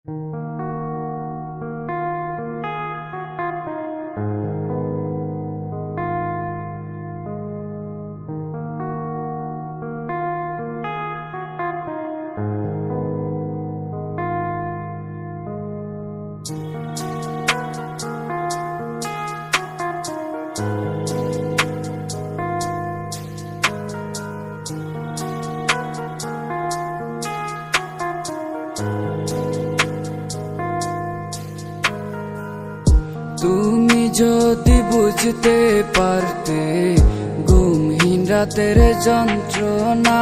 তুমি যদি বুঝতে পারতে ঘুমহীন রাতের যন্ত্রণা,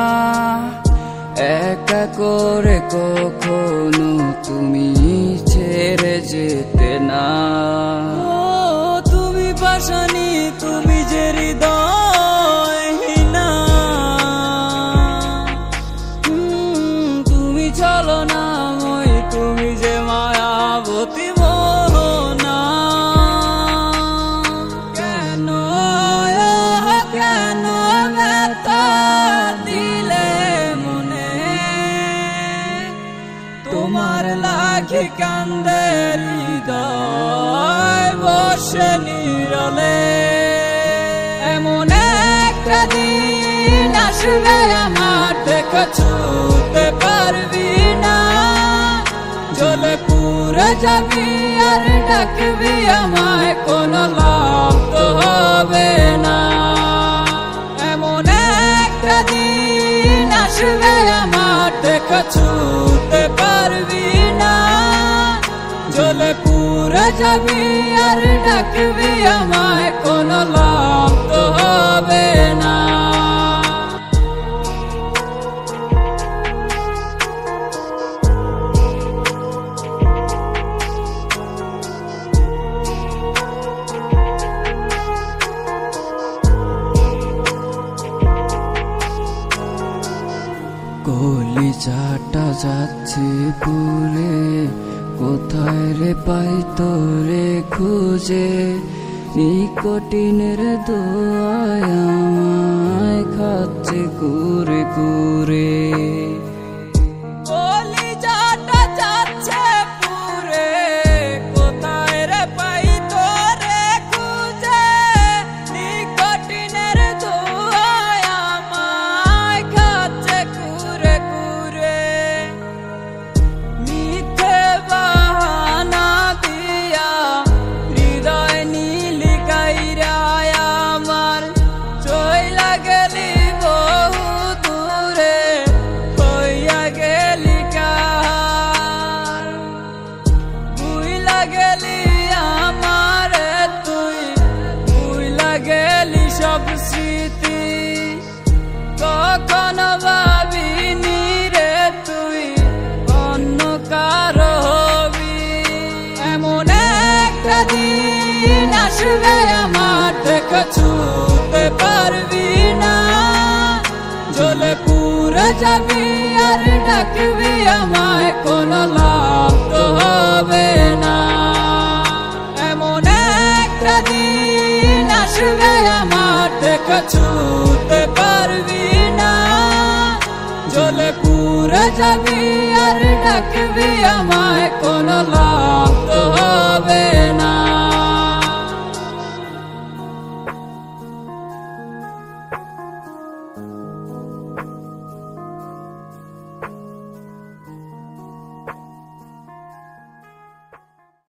একা করে কখনো তুমি ছেড়ে যেতে না। তুমি পাশানি, তুমি যে হৃদয়হীনা, তুমি চলো না মই, তুমি যে মায়াবতী মোহনা। কেন কেন ব্যথা দিলে মনে, তোমার লাখি কান্দে হৃদয় বসে নীরলে। এমন একটা দিন আসবে আমার, থেকে ছুতে পারবি না, জ্বলে পুড়ে যাবি আর ডাকবি আমায়, কোনো লাভ তো হবে না। এমন একটা দিন আসবে আমার, থেকে ছুতে পারবি না, জ্বলে পুড়ে যাবি আর ডাকবি আমায়, কোনো লাভ তো হবে না। কলিজাটা যাচ্ছে পুরে, কোথায় রে পাই তোরে খুঁজে, নিকটিনের দোয়ায় আমায় খাচ্ছে কুরে কুরে। কলিজাটা যাচ্ছে পুরে, কোথায় রে পাই তোরে খুঁজে, নিকটিনের দোয়ায় আমায় খাচ্ছে কুরে কুরে। মিথ্যে বাহানা দিয়া হৃদয় নীলি কাইরা আমার, চইলা গেলি বহু দূরে, হইয়া গেলি কার। ভুইলা গেলি আমারে তুই, ভুইলা গেলি সব স্মৃতি, কখনো ভাবিনি রে তুই অন্য কারো হবি। এমন একটা দিন আসবে আমার, থেকে ছুতে পারবি না, জ্বলে পুড়ে যাবি আর ডাকবি আমায়, কোনো লাভ তো হবে না। এমন একটা দিন আসবে আমার, থেকে ছুতে পারবি না, জ্বলে পুড়ে যাবি আর ডাকবি আমায়, কোনো লাভ